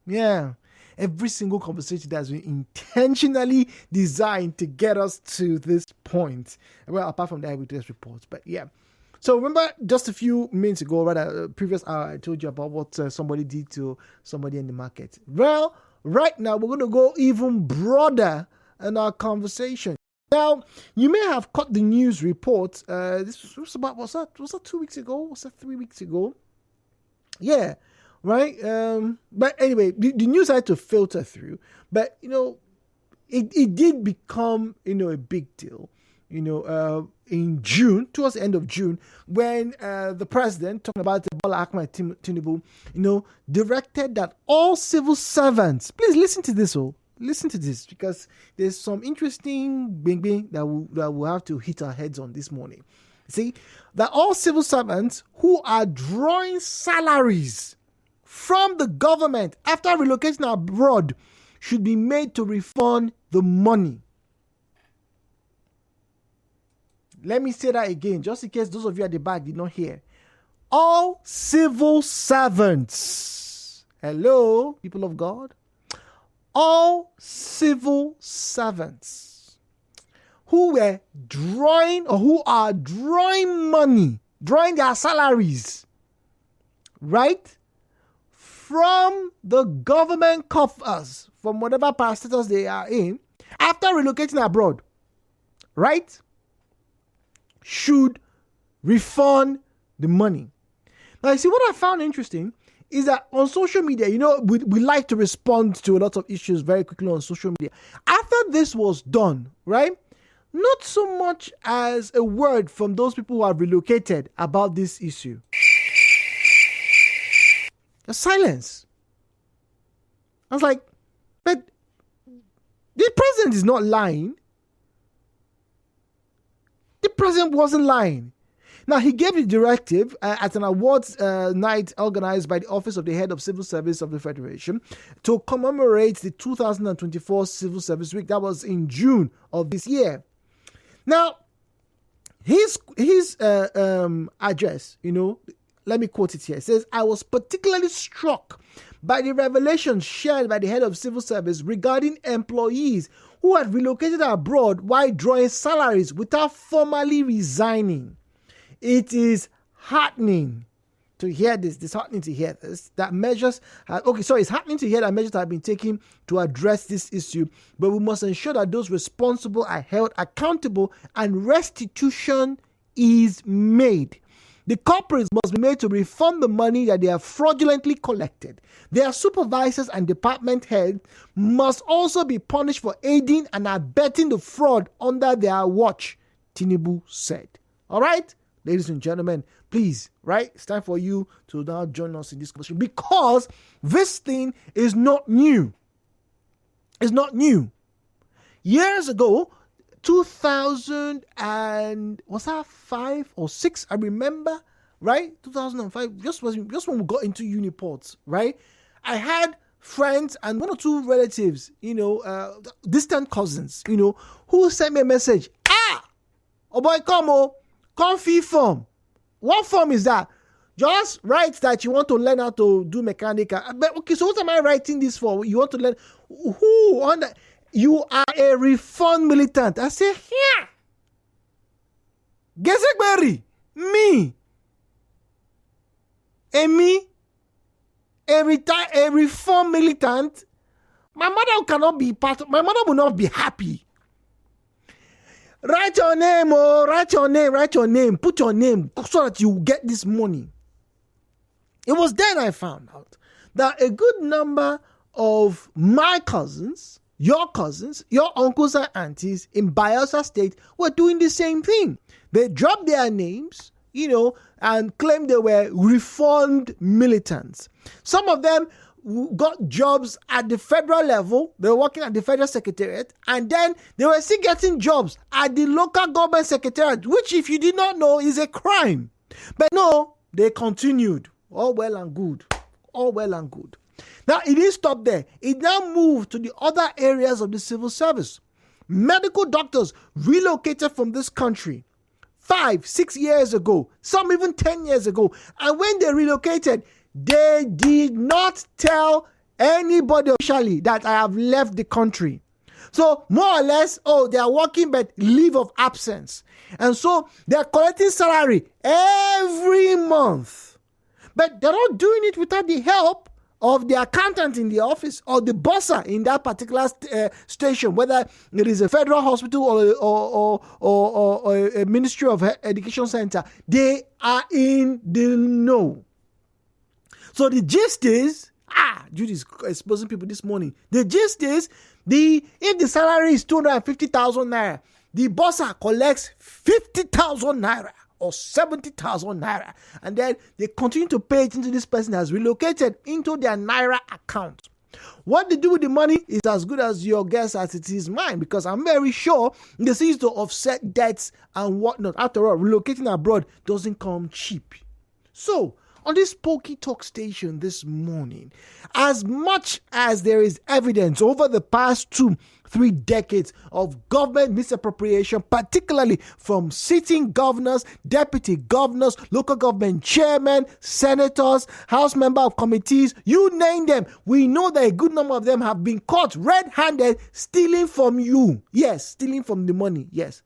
Yeah. Every single conversation that has been intentionally designed to get us to this point. Well, apart from the eyewitness reports. But yeah. So remember just a few minutes ago, rather previous hour, I told you about what somebody did to somebody in the market. Well, right now we're going to go even broader in our conversation. Now, you may have caught the news report. This was about, was that 2 weeks ago? Was that 3 weeks ago? Yeah. Right. But anyway, the news had to filter through, but it did become, a big deal, in June, towards the end of June, when the president, talking about Bola Ahmed Tinubu, directed that all civil servants, please listen to this, because there's some interesting bing that we'll have to hit our heads on this morning. See, that all civil servants who are drawing salaries from the government after relocating abroad should be made to refund the money. Let me say that again, just in case those of you at the back did not hear. All civil servants, hello, people of God, all civil servants who were drawing or who are drawing money, drawing their salaries, right, from the government coffers, from whatever parastatals they are in, after relocating abroad, right, should refund the money. Now, you see, what I found interesting is that on social media, we like to respond to a lot of issues very quickly on social media. After this was done, right, not so much as a word from those people who have relocated about this issue. Silence. I was like, but the president is not lying. The president wasn't lying. Now, he gave the directive at an awards night organized by the Office of the Head of Civil Service of the Federation to commemorate the 2024 Civil Service Week. That was in June of this year. Now, his address, let me quote it here. It says, "I was particularly struck by the revelations shared by the head of civil service regarding employees who had relocated abroad while drawing salaries without formally resigning. It is heartening to hear this. Disheartening to hear this. It's heartening to hear that measures have been taken to address this issue, but we must ensure that those responsible are held accountable and restitution is made. The corporates must be made to refund the money that they have fraudulently collected. Their supervisors and department heads must also be punished for aiding and abetting the fraud under their watch," Tinubu said. All right, ladies and gentlemen, please, right? It's time for you to now join us in this conversation because this thing is not new. It's not new. Years ago, 2000 and was that 5 or 6? I remember, right? 2005, just when we got into Uniports, right? I had friends and one or two relatives, distant cousins, who sent me a message. Oh boy, come fill form. What form is that? Just write that you want to learn how to do mechanical. But okay, so what am I writing this for? You want to learn who on that? You are a reform militant. I say, yeah. Gezekberi, me. And me, a reform militant. My mother cannot be my mother will not be happy. Write your name, write your name, put your name so that you get this money. It was then I found out that a good number of my cousins, your uncles and aunties in Bayelsa State were doing the same thing. They dropped their names, and claimed they were reformed militants. Some of them got jobs at the federal level. They were working at the federal secretariat, and then they were still getting jobs at the local government secretariat, which, if you did not know, is a crime. But no, they continued. All well and good. Now, it didn't stop there. It now moved to the other areas of the civil service. Medical doctors relocated from this country 5-6 years ago, some even 10 years ago. And when they relocated, they did not tell anybody officially that I have left the country. So more or less, they are working but leave of absence. And so they are collecting salary every month. But they're not doing it without the help of the accountant in the office or the bursar in that particular station, whether it is a federal hospital or a Ministry of Education center. They are in the know. So the gist is, Judy's exposing people this morning. The gist is, if the salary is 250,000 naira, the bursar collects 50,000 naira or 70,000 naira, and then they continue to pay it into this person has relocated into their naira account. What they do with the money is as good as your guess as it is mine, because I'm very sure they see to offset debts and whatnot. After all, relocating abroad doesn't come cheap. So, on this Pokey Talk station this morning, as much as there is evidence over the past 2-3 decades of government misappropriation, particularly from sitting governors, deputy governors, local government chairmen, senators, house member of committees, you name them, we know that a good number of them have been caught red-handed stealing from you. Yes, stealing from the money. Yes.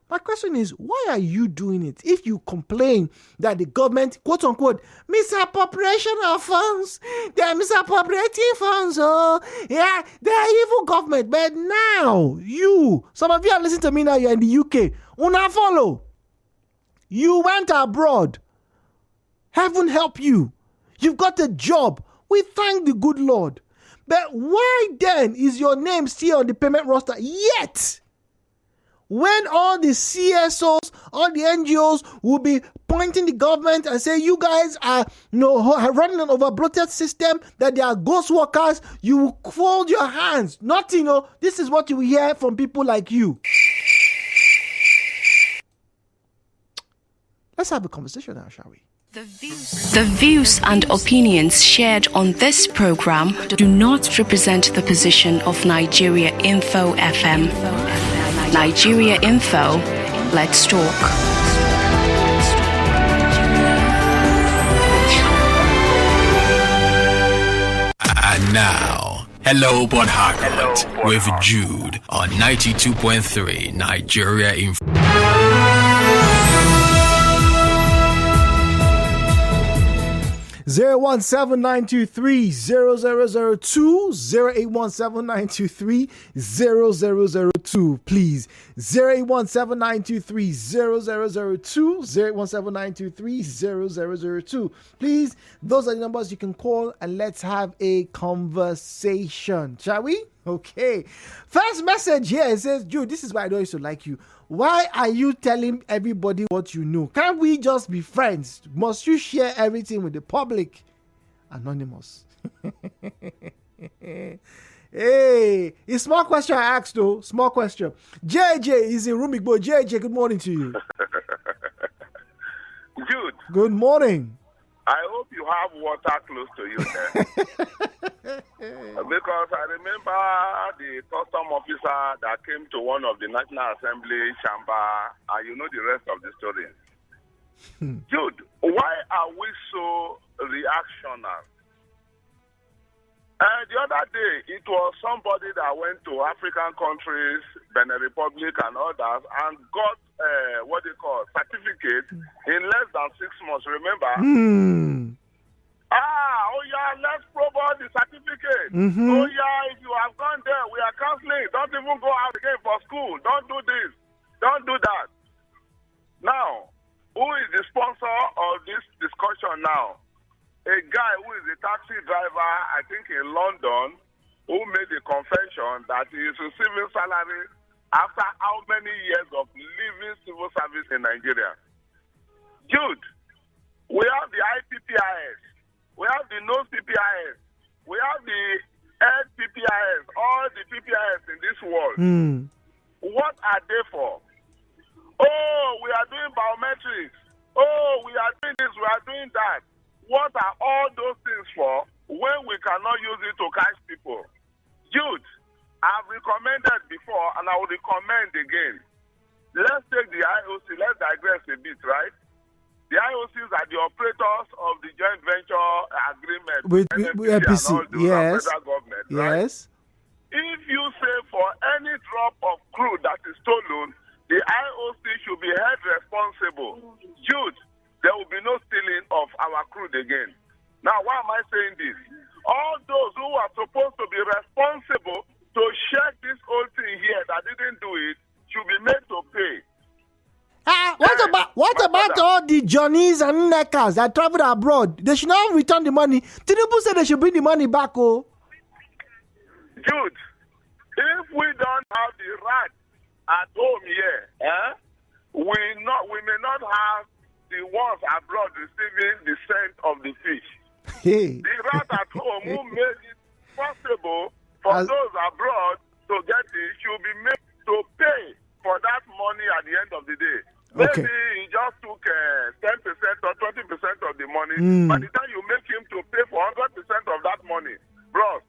My question is, why are you doing it? If you complain that the government, quote unquote, misappropriation of funds, they are misappropriating funds, yeah, they are evil government. But now, some of you are listening to me now, you're in the UK, una follow. You went abroad. Heaven help you. You've got a job. We thank the good Lord. But why then is your name still on the payment roster yet? When all the CSOs, all the NGOs will be pointing the government and say, you guys are running an over-bloated system, that they are ghost workers, you will fold your hands. Nothing, this is what you will hear from people like you. Let's have a conversation now, shall we? The views and opinions shared on this program do not represent the position of Nigeriainfo FM. Nigeriainfo, let's talk. And now, hello, Port Harcourt, with Jude on 92.3 Nigeriainfo. 017-923-0002, 0817923-0002, please. 0817923-0002, 0817923-0002. Please, those are the numbers you can call and let's have a conversation, shall we? Okay. First message here, it says, Jude, this is why I don't used to like you. Why are you telling everybody what you know? Can't we just be friends? Must you share everything with the public? Anonymous. Hey, it's small question I asked though. Small question. JJ is in Rumigbo. JJ, good morning to you. Jude. Good morning. I hope you have water close to you there. Because I remember the custom officer that came to one of the National Assembly chamber, and you know the rest of the story. Jude, why are we so reactionary? The other day, it was somebody that went to African countries, Benin Republic and others, and got certificate in less than 6 months, remember? Let's provide the certificate. If you have gone there, we are counseling. Don't even go out again for school. Don't do this. Don't do that. Now, who is the sponsor of this discussion now? A guy who is a taxi driver, I think in London, who made a confession that he is receiving salary after how many years of leaving civil service in Nigeria. Jude, we have the IPPIS, we have the NOS-PPIS, we have the LPPIS, all the PPIS in this world. What are they for? Oh, we are doing biometrics. Oh, we are doing this, we are doing that. What are all those things for when we cannot use it to catch people? Jude, I've recommended before and I will recommend again. Let's take the IOC, let's digress a bit, right? The IOCs are the operators of the joint venture agreement with NNPC and all those yes, federal government, right? yes. If you say for any drop of crude that is stolen, the IOC should be held responsible. Jude, there will be no stealing of our crude again. Now, why am I saying this? All those who are supposed to be responsible to check this whole thing here that didn't do it should be made to pay. What about all the Johnnies and Neckers that traveled abroad? They should not return the money. Tinubu said they should bring the money back. Oh, Jude, if we don't have the rat at home here, we may not have the ones abroad receiving the scent of the fish. hey. The rat at home who made it possible for those abroad to get it should be made to pay for that money at the end of the day. Okay. Maybe he just took 10% or 20% of the money. By the time you make him to pay for 100% of that money, bros,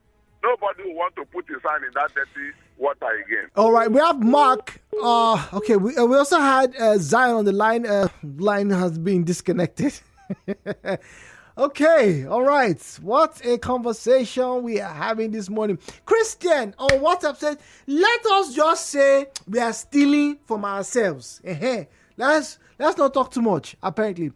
nobody will want to put his hand in that dirty water again. All right, we have Mark. Okay, we also had Zion on the line. Line has been disconnected. Okay, all right. What a conversation we are having this morning. Christian on WhatsApp said, let us just say we are stealing from ourselves. Let's not talk too much, apparently.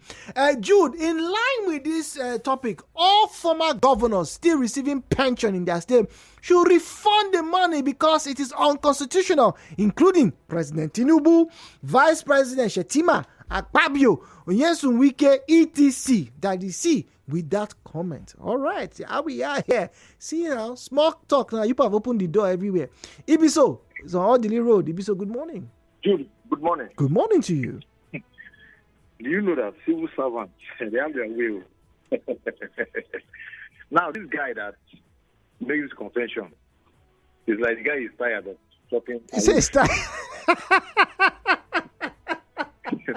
Jude, in line with this topic, all former governors still receiving pension in their state should refund the money because it is unconstitutional, including President Tinubu, Vice President Shetima, Akpabio, Onyesun Wike, etc. That you see with that comment. All right, how we are here. See now, small talk now. You have opened the door everywhere. Ibiso is on Odili Road. Ibiso, good morning. Jude, good morning. Good morning to you. Do you know that civil servants, they have their will? Now, this guy that makes this convention is like the guy is tired of talking. He says tired.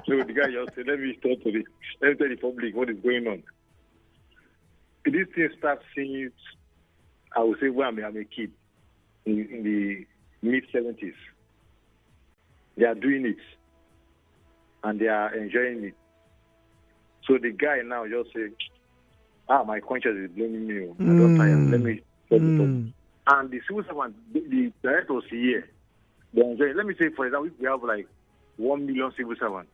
So the guy just said, let me tell the public what is going on. This thing starts since, I would say, when I'm a kid, in the mid-70s. They are doing it, and they are enjoying it. So the guy now just say, my conscience is blaming me. I'm just tired. Let me tell the public. And the civil servant, the directors here, they enjoy it. Let me say, for example, if we have like 1 million civil servants,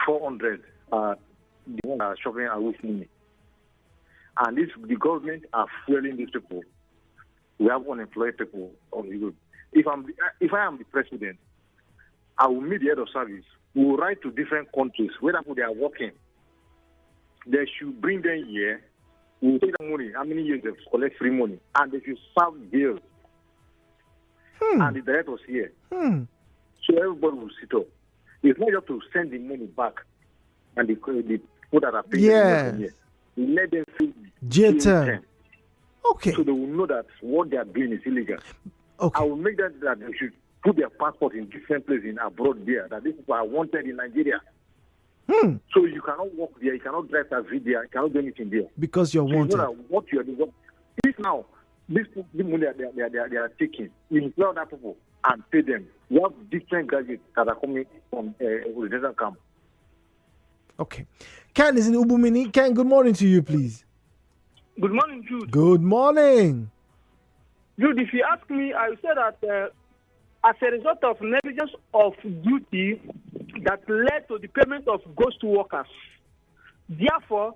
400 are the ones that are shopping and with money. And the government are fueling these people. We have unemployed people on the road. If I am the president, I will meet the head of service. We will write to different countries where they are working. They should bring them here. We will take the money. How many years they collect free money, and they should serve bills. And the directors here. So everybody will sit up. It's not just to send the money back, and the people that are paying here. We let them feel Jetta. Okay. So they will know that what they are doing is illegal. Okay. I will make that they should put their passport in different places in abroad there, that these people are wanted in Nigeria. So you cannot walk there, you cannot drive taxi there, you cannot do anything there. Because you're wanted. You know that what you are doing. If now, this money they are taking, you employ other people and pay them. You have different graduates that are coming from residential camp. Okay. Ken is in Ubumini. Ken, good morning to you, please. Good morning, Jude. Good morning. Jude, if you ask me, I would say that as a result of negligence of duty that led to the payment of ghost workers, therefore,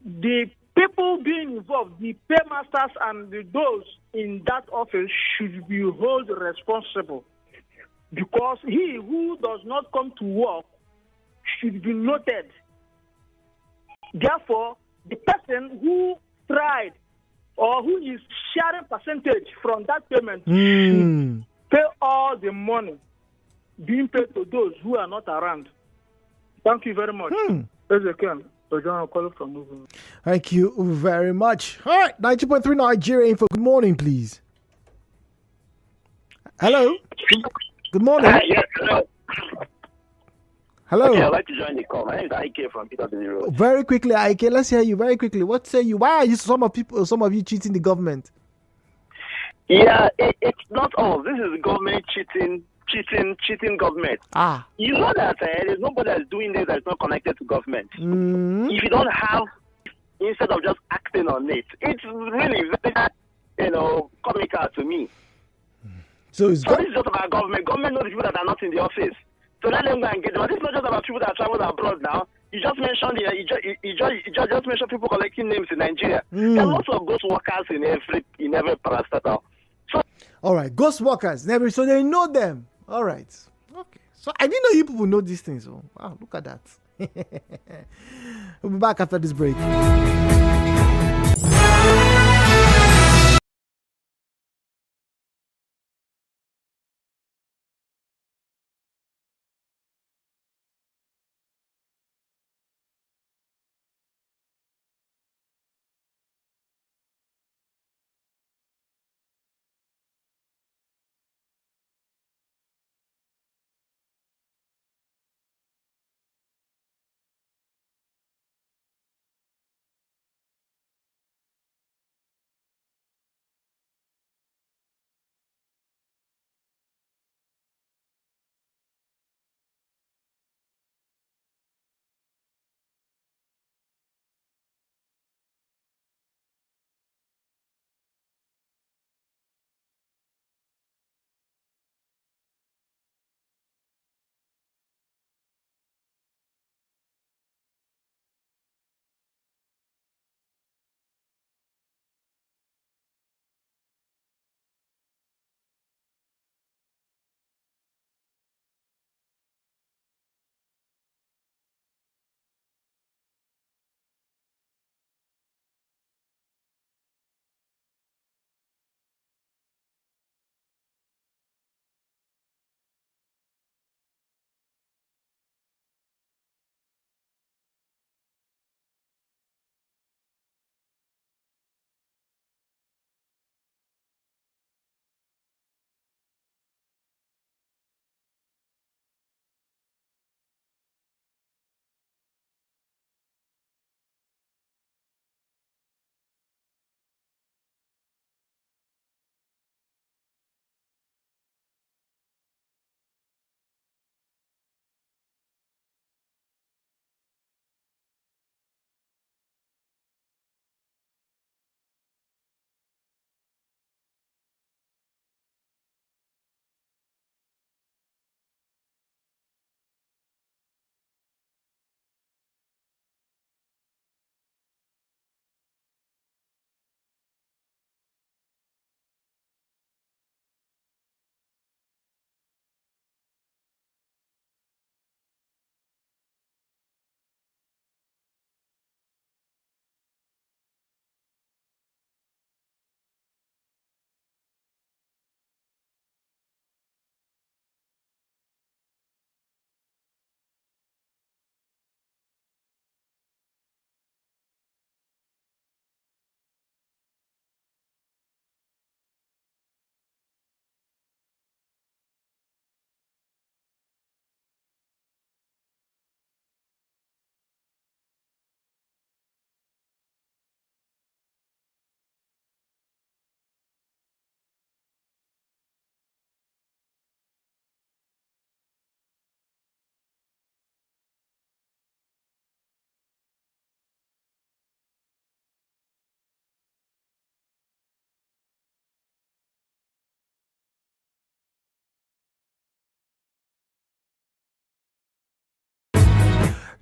the people being involved, the paymasters and those in that office should be held responsible, because he who does not come to work should be noted. Therefore, the person who tried or who is sharing percentage from that payment should pay all the money being paid to those who are not around. Thank you very much. Thank you very much. All right, 90.3 Nigeriainfo. Good morning, please. Hello. Good morning. Yes, hello. Hello. Okay, I'd like to join the call. My name is Ike from Peterson Road. Very quickly, Ike. Let's hear you very quickly. What say you? Why are you some of you cheating the government? Yeah, it's not all. This is the government cheating cheating government. Ah. You know that there's nobody that's doing this that's not connected to government. Mm. If you don't have, instead of just acting on it, it's really very, comical to me. So it's this is just about government. Government knows the people that are not in the office. So let them go and get them. But it's not just about people that travel abroad now. You just mentioned you just mentioned people collecting names in Nigeria. There are lots of ghost workers in every parastatal. So all right, ghost workers, never. So they know them. All right, okay. So I didn't know you people know these things. Oh, wow, look at that. We'll be back after this break.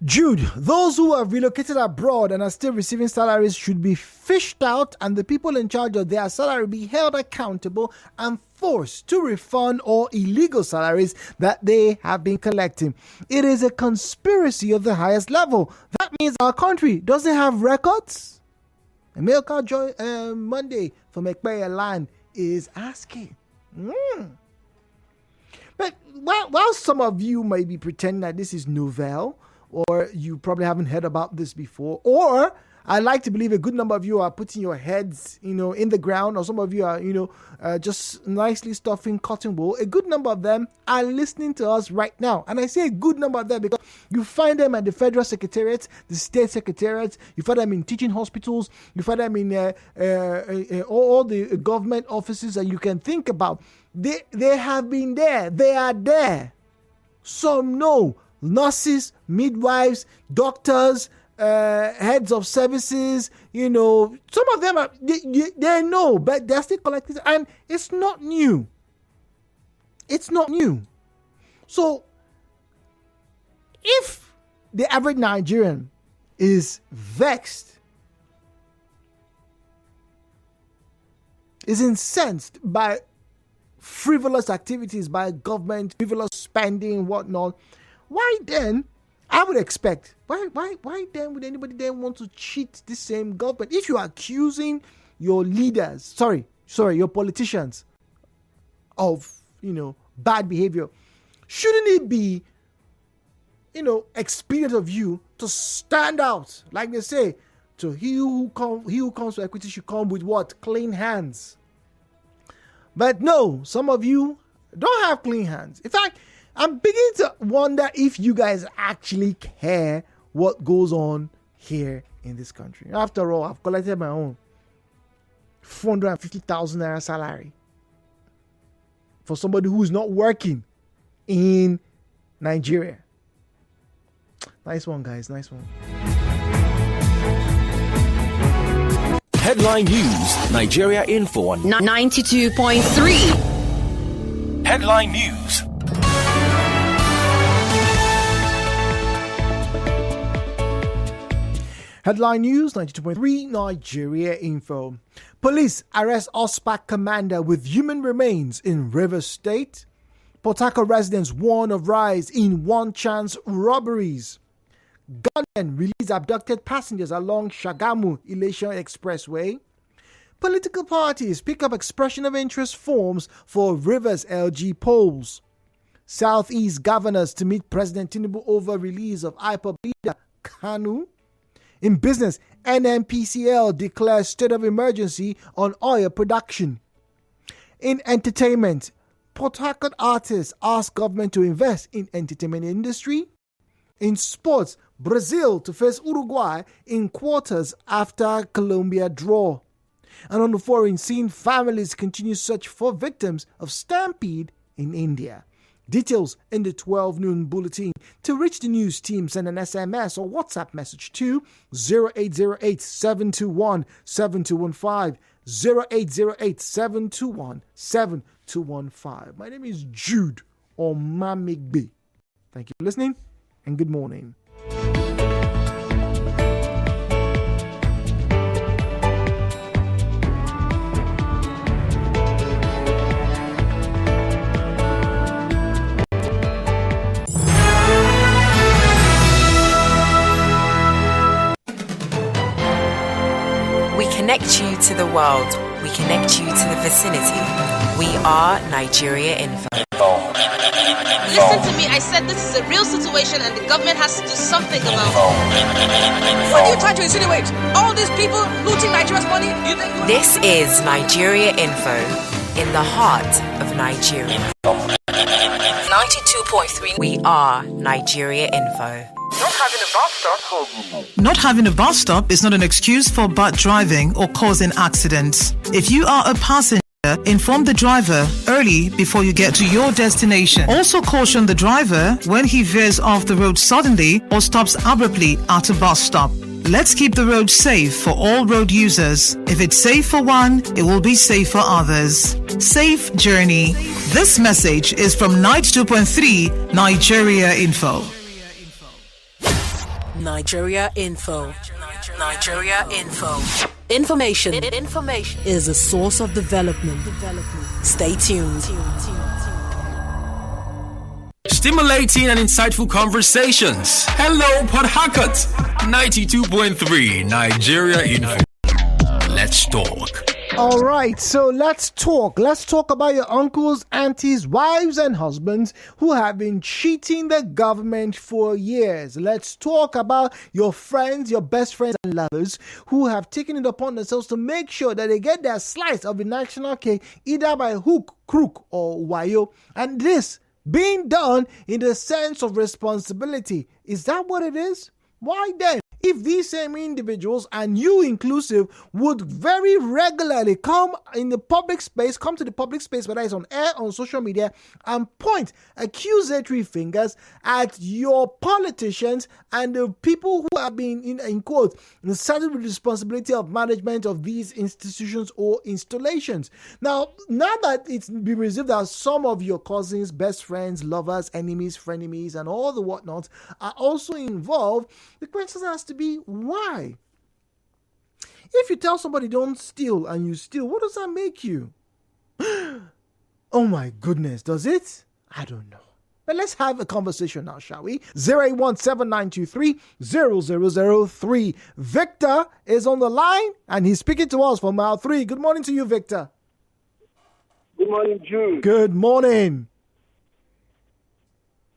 Jude, those who have relocated abroad and are still receiving salaries should be fished out, and the people in charge of their salary be held accountable and forced to refund all illegal salaries that they have been collecting. It is a conspiracy of the highest level. That means our country doesn't have records. America Monday from Ekpeye Land is asking. But while some of you may be pretending that this is novel, or you probably haven't heard about this before, or I like to believe a good number of you are putting your heads, in the ground, or some of you are, just nicely stuffing cotton wool. A good number of them are listening to us right now. And I say a good number of them because you find them at the federal secretariat, the state secretariat, you find them in teaching hospitals, you find them in all the government offices that you can think about. They have been there. They are there. Some know. Nurses, midwives, doctors, heads of services, some of them they know, but they're still collecting, and it's not new. It's not new. So, if the average Nigerian is vexed, is incensed by frivolous activities by government, frivolous spending, whatnot, why then? I would expect, why then would anybody then want to cheat the same government? If you are accusing your leaders, your politicians of, bad behavior, shouldn't it be, expedient of you to stand out, like they say, to he who comes to equity should come with what? Clean hands. But no, some of you don't have clean hands. In fact, I'm beginning to wonder if you guys actually care what goes on here in this country. After all, I've collected my own 450,000 naira salary for somebody who's not working in Nigeria. Nice one, guys. Nice one. Headline News, Nigeriainfo on 92.3. Headline News. Headline News, 92.3 Nigeriainfo. Police arrest OSPAC commander with human remains in Rivers State. Port Harcourt residents warn of rise in one-chance robberies. Gunmen release abducted passengers along Shagamu-Ilesha Expressway. Political parties pick up expression of interest forms for Rivers LG polls. Southeast governors to meet President Tinubu over release of IPOB leader Kanu. In business, NNPCL declares state of emergency on oil production. In entertainment, Port Harcourt artists ask government to invest in entertainment industry. In sports, Brazil to face Uruguay in quarters after Colombia draw. And on the foreign scene, families continue search for victims of stampede in India. Details in the 12 noon bulletin. To reach the news team, send an SMS or WhatsApp message to 0808-721-7215. 0808-721-7215. My name is Jude Omamigbe. Thank you for listening and good morning. Connect you to the world. We connect you to the vicinity. We are Nigeriainfo. Listen to me. I said this is a real situation and the government has to do something about it. What are you trying to insinuate? All these people looting Nigeria's money? This is Nigeriainfo in the heart of Nigeria. 92.3. We are Nigeriainfo. Not having a bus stop is not an excuse for bad driving or causing accidents. If you are a passenger, inform the driver early before you get to your destination. Also caution the driver when he veers off the road suddenly or stops abruptly at a bus stop. Let's keep the road safe for all road users. If it's safe for one, it will be safe for others. Safe journey. This message is from 92.3 Nigeriainfo. Nigeriainfo. Nigeriainfo. Information is a source of development. Stay tuned. Stimulating and insightful conversations. Hello, Port Harcourt. 92.3 Nigeriainfo. Let's talk. All right, so let's talk. Let's talk about your uncles, aunties, wives, and husbands who have been cheating the government for years. Let's talk about your friends, your best friends and lovers who have taken it upon themselves to make sure that they get their slice of the national cake either by hook, crook, or wayo. And this being done in the sense of responsibility. Is that what it is? Why then? If these same individuals, and you inclusive, would very regularly come to the public space, whether it's on air, on social media, and point accusatory fingers at your politicians and the people who have been, in quote, saddled with the responsibility of management of these institutions or installations. Now that it's been revealed that some of your cousins, best friends, lovers, enemies, frenemies, and all the whatnots are also involved, the question has to be why? If you tell somebody don't steal and you steal, what does that make you? Oh my goodness, does it? I don't know. But let's have a conversation now, shall we? 08179230003. Victor is on the line and he's speaking to us from Mile 3. Good morning to you, Victor. Good morning, Jude. Good morning.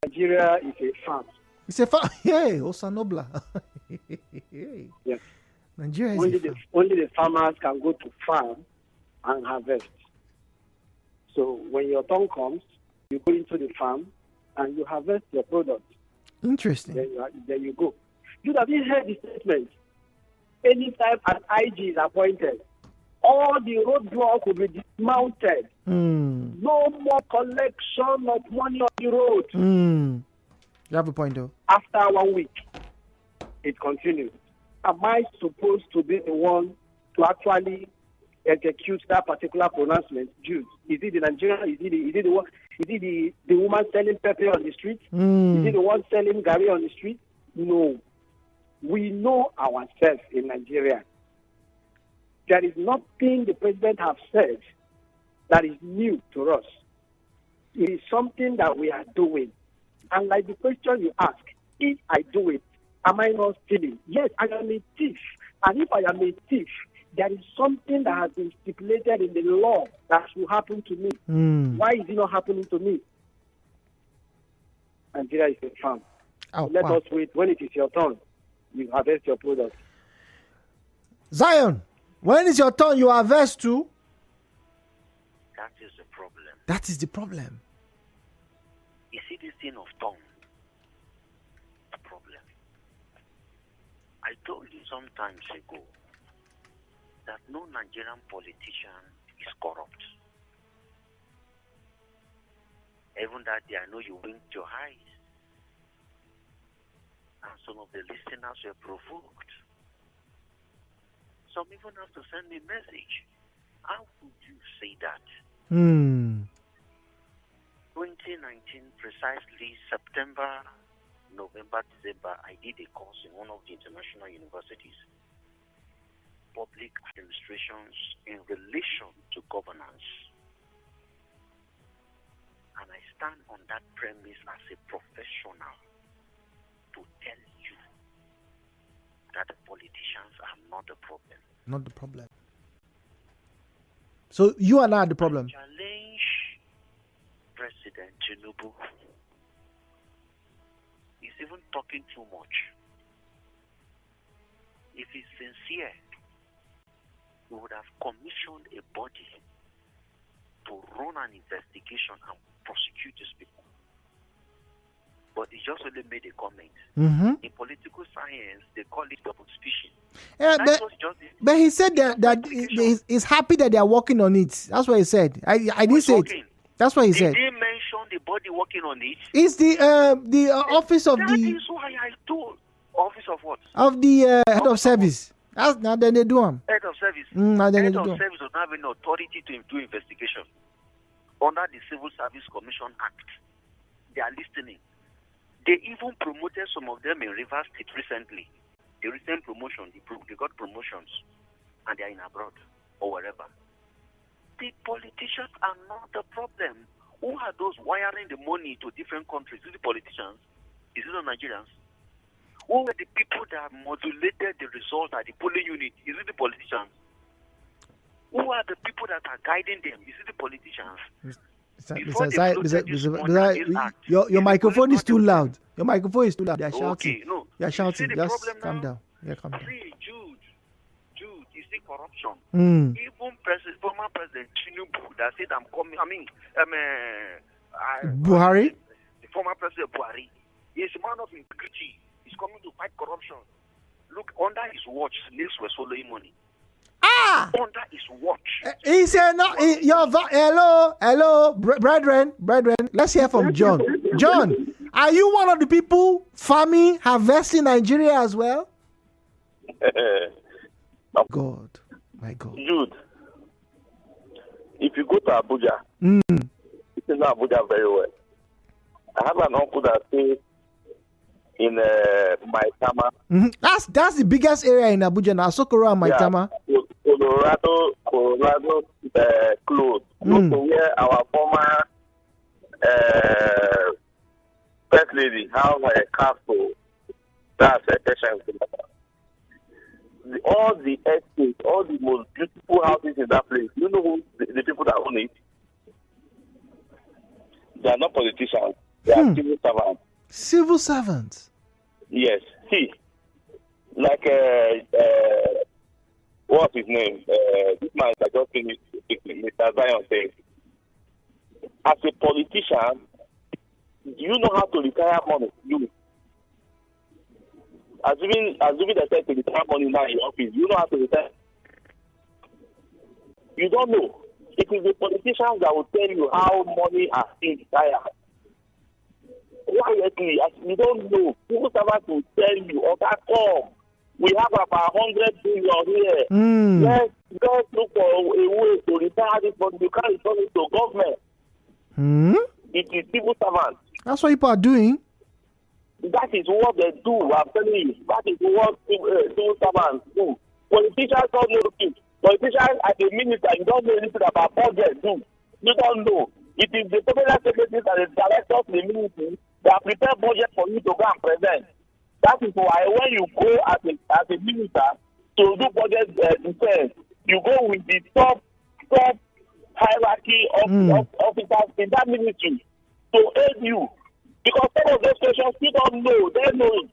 Nigeria is a farm. It's a farm. Hey, Osa Nobla. Yes. Nigeria is only the farmers can go to farm and harvest. So when your turn comes, you go into the farm and you harvest your product. Interesting. Then you go. You have heard the statement. Anytime an IG is appointed, all the roadblocks will be dismounted. No more collection of money on the road. You have a point, though. After 1 week, it continues. Am I supposed to be the one to actually execute that particular pronouncement? Jude, is it the Nigerian? Is it the woman selling pepper on the street? Is it the one selling gari on the street? No. We know ourselves in Nigeria. There is nothing the president has said that is new to us. It is something that we are doing. And like the question you ask, if I do it, am I not stealing? Yes, I am a thief. And if I am a thief, there is something that has been stipulated in the law that should happen to me. Why is it not happening to me? Nigeria is a farm. Let us wait. When it is your turn, you harvest your product. Zion, when is your turn, you harvest too? That is the problem. That is the problem. You see this thing of tongue, a problem. I told you some time ago that no Nigerian politician is corrupt. Even that day, I know you winked your eyes, and some of the listeners were provoked. Some even have to send me a message. How could you say that? 2019, precisely September, November, December, I did a course in one of the international universities, public administrations in relation to governance. And I stand on that premise as a professional to tell you that the politicians are not the problem. Not the problem. So you are not the problem. Challenge President Tinubu. He's even talking too much. If he's sincere, he would have commissioned a body to run an investigation and prosecute these people. But he just only made a comment. In political science, they call it double speaking. Yeah, but he said that he's happy that they are working on it. That's what he said. I didn't say it. That's what he said. Did they mention the body working on it? It's the office of that the... That is why I told. Office of what? Of the head of service. That's now then they do them. Head of service. Head of service does not have any authority to do investigation. Under the Civil Service Commission Act, they are listening. They even promoted some of them in Rivers State recently. The recent promotion, they got promotions, and they are in abroad or wherever. The politicians are not the problem. Who are those wiring the money to different countries? Is it the politicians? Is it the Nigerians? Who were the people that modulated the result at the polling unit? Is it the politicians? Who are the people that are guiding them? Is it the politicians? Your microphone is too loud. Your microphone is too loud. They are shouting. Okay, no. They are shouting. You see the Just problem calm now? down. Yeah, calm down. See, Jude, you see corruption. Mm. Even former President Tinubu that said, Buhari? The former President Buhari is a man of integrity. He's coming to fight corruption. Look, under his watch, slaves were swallowing money. Under his watch. He said, no, hello, brethren. Let's hear from John. John, are you one of the people farming, harvesting Nigeria as well? God, my God. Jude, if you go to Abuja, you know Abuja very well. I have an uncle that stays in Maitama. Mm-hmm. That's the biggest area in Abuja now, Sokoro and Maitama. Yeah, Colorado close to where our former first lady have a castle. That's a question. All the estates, all the most beautiful houses in that place, you know who the people that own it? They are not politicians. They are civil servants. Civil servants? Yes. See, like, what's his name? This man that just finished, Mr. Zion saying, as a politician, do you know how to retire money? You. Assuming they said to retire money now in your office, you know how to retire? You don't know. It is the politicians that will tell you how money are being retired. Quietly, as you don't know, civil servants will tell you, okay, come. We have about 100 billion here. Let's look for a way to retire this money. You can't return it to government. It is civil servants. That's what people are doing. That is what they do. I'm telling you. That is what civil servants do. Politicians don't know things. Politicians at the minister, you don't know anything about budget. Do you don't know? It is the federal secretaries and the directors in the ministry that prepare budget for you to go and present. That is why when you go as a minister to do budget defense, you go with the top hierarchy of officers in that ministry to aid you. Because some of those questions you don't know. They know.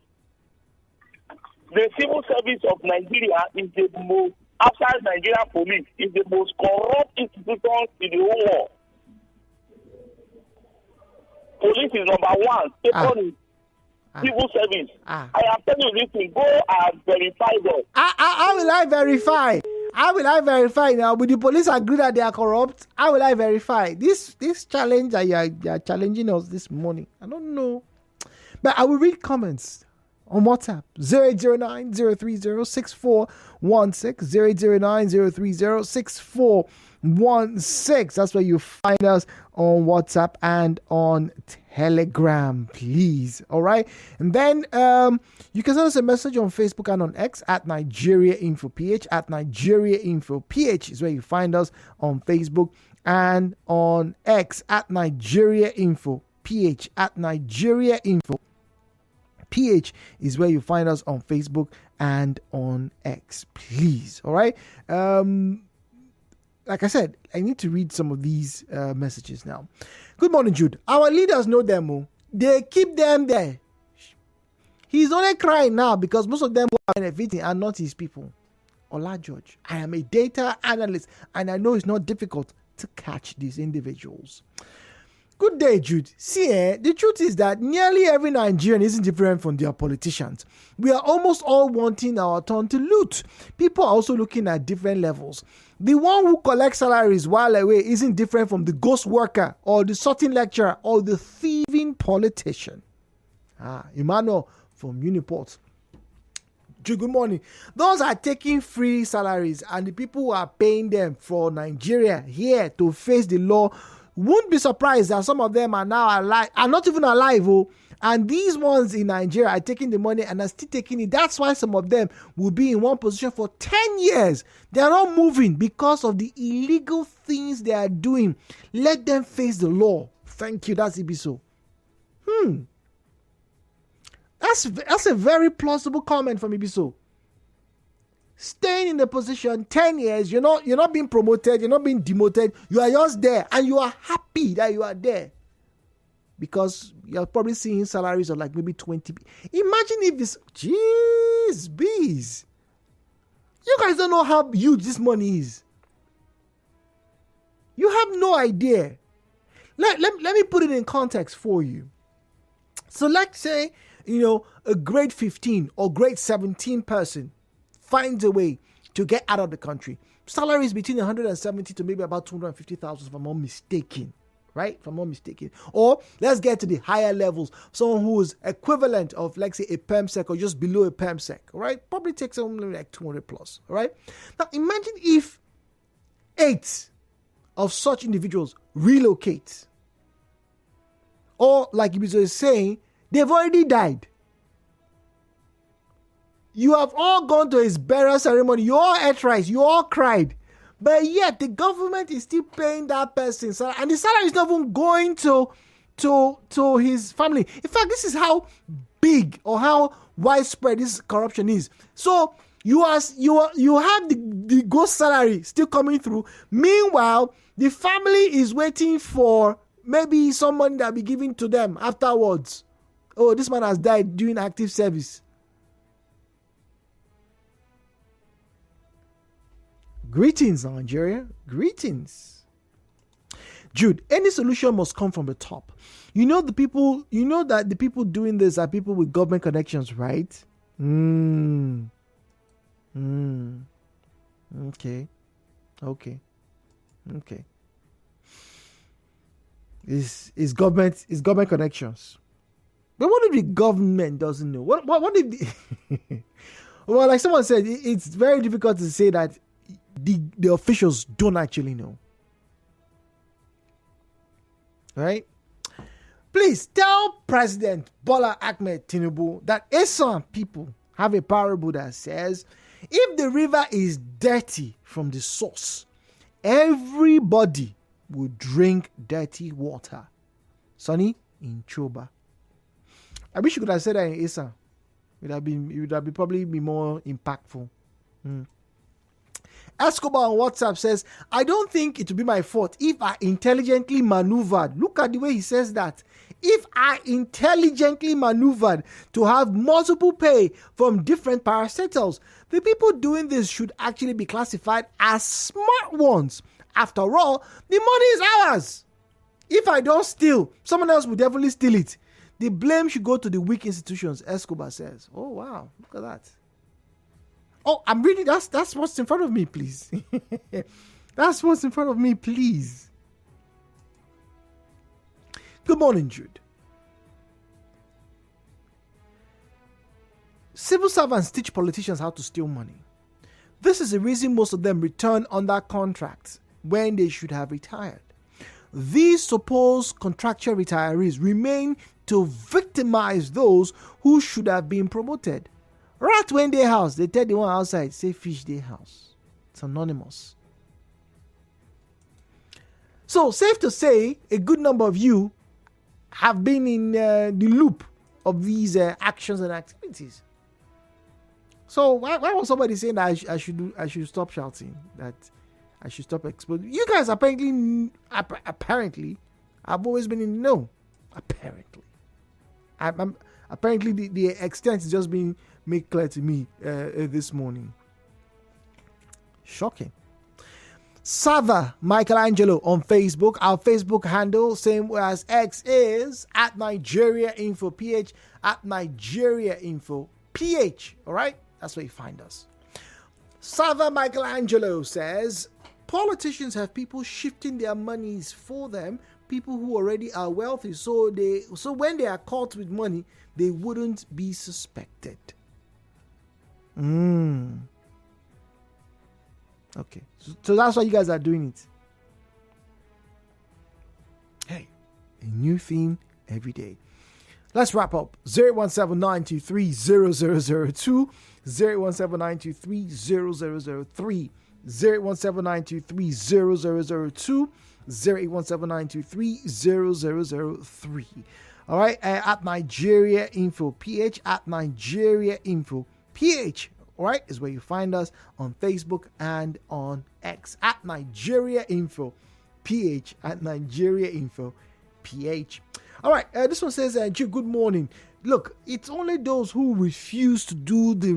The civil service of Nigeria is the most, outside Nigerian police, is the most corrupt institution in the whole world. Police is number one. Second is civil service. I am telling you this thing. Go and verify them. How will I verify? How will I verify now? Will the police agree that they are corrupt? How will I verify? This challenge that you are challenging us this morning, I don't know. But I will read comments on WhatsApp. 08090306416, 08090306416. That's where you find us on WhatsApp and on Telegram, please. All right. And then you can send us a message on Facebook and on X at Nigeriainfo PH. At Nigeriainfo PH is where you find us on Facebook and on X at Nigeriainfo PH. At Nigeriainfo PH is where you find us on Facebook and on X, please. All right. Like I said, I need to read some of these messages now. Good morning, Jude. Our leaders know them. Oh. They keep them there. He's only crying now because most of them are benefiting and not his people. Ola George, I am a data analyst and I know it's not difficult to catch these individuals. Good day, Jude. See, the truth is that nearly every Nigerian isn't different from their politicians. We are almost all wanting our turn to loot. People are also looking at different levels. The one who collects salaries while away isn't different from the ghost worker or the sorting lecturer or the thieving politician. Emmanuel from Uniport. Jude, good morning. Those are taking free salaries and the people who are paying them for Nigeria here to face the law won't be surprised that some of them are now alive, are not even alive, and these ones in Nigeria are taking the money and are still taking it. That's why some of them will be in one position for 10 years. They are not moving because of the illegal things they are doing. Let them face the law. Thank you. That's Ibiso. That's a very plausible comment from Ibiso. staying in the position 10 years, you're not being promoted, you're not being demoted, you are just there and you are happy that you are there. Because you're probably seeing salaries of like maybe 20. Imagine if this, jeez, bees. You guys don't know how huge this money is. You have no idea. Let me put it in context for you. So let's say, a grade 15 or grade 17 person finds a way to get out of the country. Salary is between 170 to maybe about 250,000 if I'm not mistaken. Right? If I'm not mistaken. Or let's get to the higher levels. Someone who is equivalent of, let's say, a PEMSEC or just below a PEMSEC. All right? Probably takes something like 200 plus. All right? Now, imagine if 8 of such individuals relocate. Or, like Ibizo is saying, they've already died. You have all gone to his burial ceremony. You all ate rice. You all cried. But yet, the government is still paying that person salary, and the salary is not even going to his family. In fact, this is how big or how widespread this corruption is. So you have the ghost salary still coming through. Meanwhile, the family is waiting for maybe someone that will be given to them afterwards. Oh, this man has died during active service. Greetings, Nigeria. Greetings. Jude, any solution must come from the top. That the people doing this are people with government connections, right? Okay. It's government connections. But what if the government doesn't know? What if well, like someone said, it's very difficult to say that the officials don't actually know. Right? Please tell President Bola Ahmed Tinubu that Esan people have a parable that says, if the river is dirty from the source, everybody will drink dirty water. Sonny in Choba. I wish you could have said that in Esan. It would have probably be more impactful. Escobar on WhatsApp says, I don't think it would be my fault if I intelligently maneuvered. Look at the way he says that. If I intelligently maneuvered to have multiple pay from different parastatals, the people doing this should actually be classified as smart ones. After all, the money is ours. If I don't steal, someone else will definitely steal it. The blame should go to the weak institutions, Escobar says. Oh, wow. Look at that. Oh, I'm reading. That's what's in front of me, please. That's what's in front of me, please. Good morning, Jude. Civil servants teach politicians how to steal money. This is the reason most of them return under contract when they should have retired. These supposed contractual retirees remain to victimize those who should have been promoted. Rat when they house, they tell the one outside, say fish they house. It's anonymous. So, safe to say, a good number of you have been in the loop of these actions and activities. So, why was somebody saying that I should stop shouting, that I should stop exploding? You guys apparently, I've always been in the know. Apparently. Apparently, the extent is just being made clear to me this morning. Shocking. Sava Michelangelo on Facebook. Our Facebook handle, same as X, is at Nigeriainfo PH, at Nigeriainfo PH. All right? That's where you find us. Sava Michelangelo says, politicians have people shifting their monies for them, people who already are wealthy, so when they are caught with money, they wouldn't be suspected. Okay, so that's why you guys are doing it. Hey, a new theme every day. Let's wrap up. 017-923-0002, 017-923-0003, 017-923-0002, 017-923-0003. All right, at Nigeriainfo PH, at Nigeriainfo PH. All right, is where you find us on Facebook and on X at Nigeriainfo PH at Nigeriainfo PH. All right, this one says, good morning. Look, it's only those who refuse to do the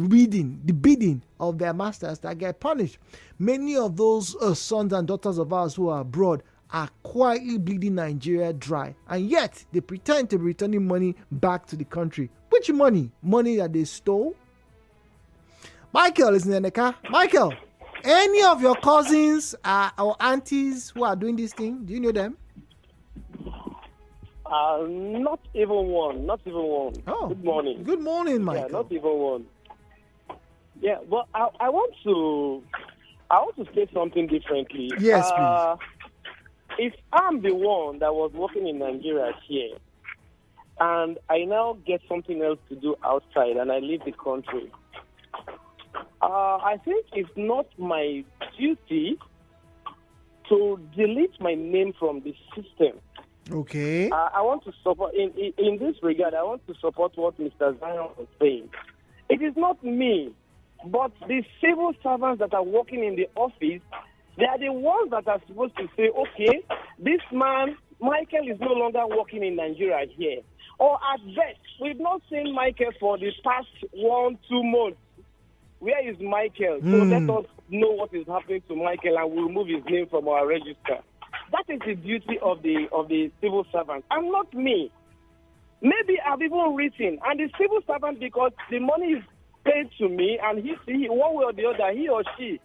bidding of their masters that get punished. Many of those sons and daughters of ours who are abroad are quietly bleeding Nigeria dry, and yet they pretend to be returning money back to the country. Which money? Money that they stole? Michael is in the car. Michael, any of your cousins or aunties who are doing this thing, do you know them? Not even one. Oh, good morning. Good morning, Michael. Yeah, not even one. Yeah, well, I want to say something differently. Yes, please. If I'm the one that was working in Nigeria here, and I now get something else to do outside, and I leave the country, I think it's not my duty to delete my name from the system. Okay. I want to support, in this regard, I want to support what Mr. Zion was saying. It is not me, but the civil servants that are working in the office, they are the ones that are supposed to say, okay, this man, Michael, is no longer working in Nigeria here. Or at best, we've not seen Michael for the past 1-2 months. Where is Michael? So let us know what is happening to Michael, and we'll remove his name from our register. That is the duty of the civil servant, and not me. Maybe I've even written, and the civil servant, because the money is paid to me, and he one way or the other, he or she,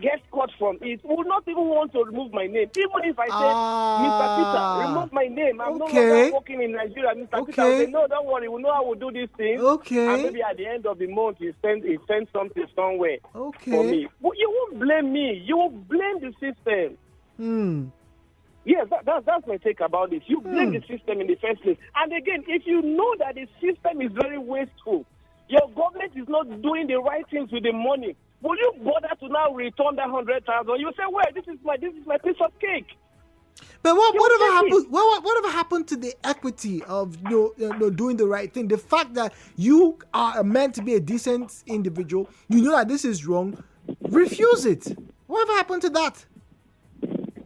gets caught from it, would not even want to remove my name. Even if I say, Mr. Peter, remove my name, I'm no longer working in Nigeria. Mr. Peter will say, no, don't worry, we know how we'll do these things. Okay. And maybe at the end of the month, he sends something somewhere for me. But you won't blame me. You will blame the system. Yes, that's my take about this. You blame the system in the first place. And again, if you know that the system is very wasteful, your government is not doing the right things with the money, will you bother to now return that 100,000? You say, well, this is my piece of cake. But whatever happened? Whatever happened to the equity of doing the right thing? The fact that you are meant to be a decent individual, you know that this is wrong, refuse it. Whatever happened to that?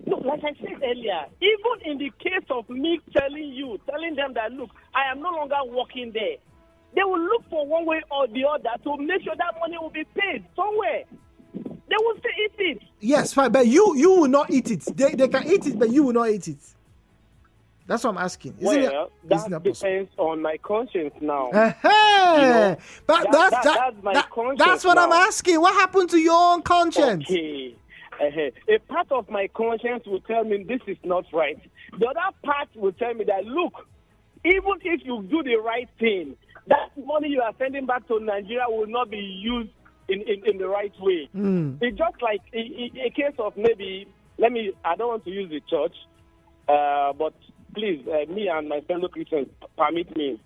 No, like I said earlier, even in the case of me telling them that, look, I am no longer working there, they will look for one way or the other to make sure that money will be paid somewhere. They will still eat it. Yes, fine, but you will not eat it. They can eat it, but you will not eat it. That's what I'm asking. That depends on my conscience now. But that's my conscience. That's what I'm asking. What happened to your own conscience? Okay. A part of my conscience will tell me this is not right. The other part will tell me that, look, even if you do the right thing, that money you are sending back to Nigeria will not be used in the right way. It's just like a case of maybe, I don't want to use the church, but please, me and my fellow Christians, permit me.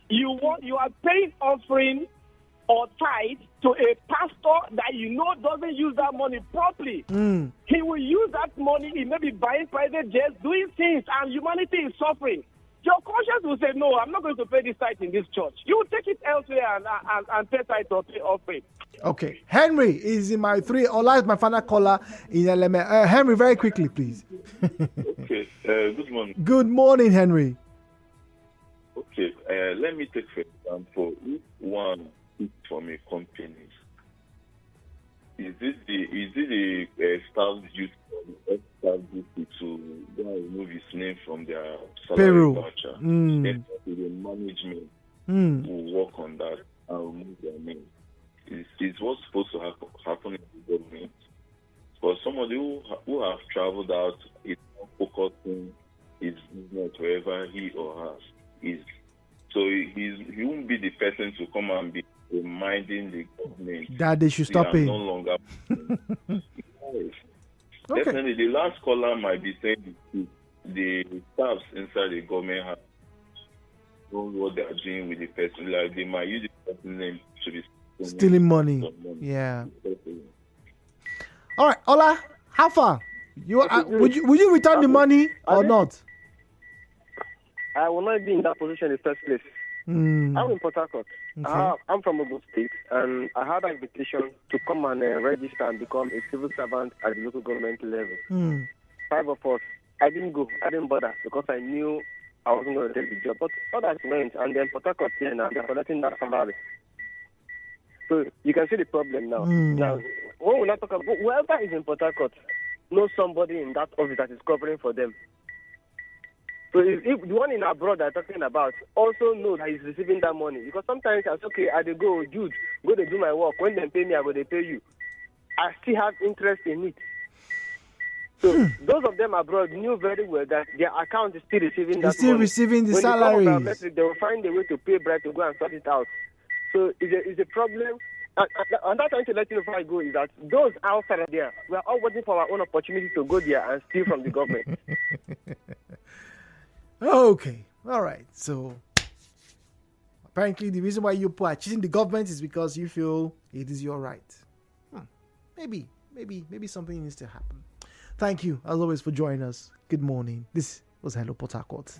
You are paying offering or tithe to a pastor that doesn't use that money properly. He will use that money, he may be buying private jets, doing things, and humanity is suffering. Your conscience will say, no, I'm not going to pay this tithe in this church. You will take it elsewhere and pay tithe or pay offering. Okay. Henry is in my 3. Ola is my final caller in LMA. Henry, very quickly, please. Okay. Good morning. Good morning, Henry. Okay. Let me take for example, if one is from a company, is it the staff duty to go and remove his name from their salary voucher? Then the management will work on that and remove their name. It's what's supposed to happen in the government. For somebody who have traveled out, is not focusing his business wherever he or her is. So he won't be the person to come and be reminding the government that they should stop it. No longer. Definitely, the last caller might be saying the staffs inside the government have known what they are doing with the person. Like they might use the person's name to be stealing money. Yeah. All right, Ola, how far? Would you return the money or not? I will not be in that position in the first place. I'm in Port Harcourt. Okay. I'm from Ogun State, and I had an invitation to come and register and become a civil servant at the local government level. 5 of us. I didn't go. I didn't bother because I knew I wasn't going to take the job. But others went, and then Port Harcourt here now, they're collecting that salary. So you can see the problem now. Now, when we not talk about whoever is in Port Harcourt knows somebody in that office that is covering for them. So if the one in abroad they're talking about also know that he's receiving that money, because sometimes I say, okay, I dey go, Jude, go to do my work. When they pay me, I go they pay you. I still have interest in it. So those of them abroad knew very well that their account is still receiving that money. Still receiving the salaries. They will find a way to pay bribe to go and sort it out. So it's a problem. And that's trying to let you know before I go is that those outside there, we are all waiting for our own opportunity to go there and steal from the government. Okay. All right. So apparently the reason why you are cheating the government is because you feel it is your right. Maybe something needs to happen. Thank you, as always, for joining us. Good morning. This was Hello Port Harcourt.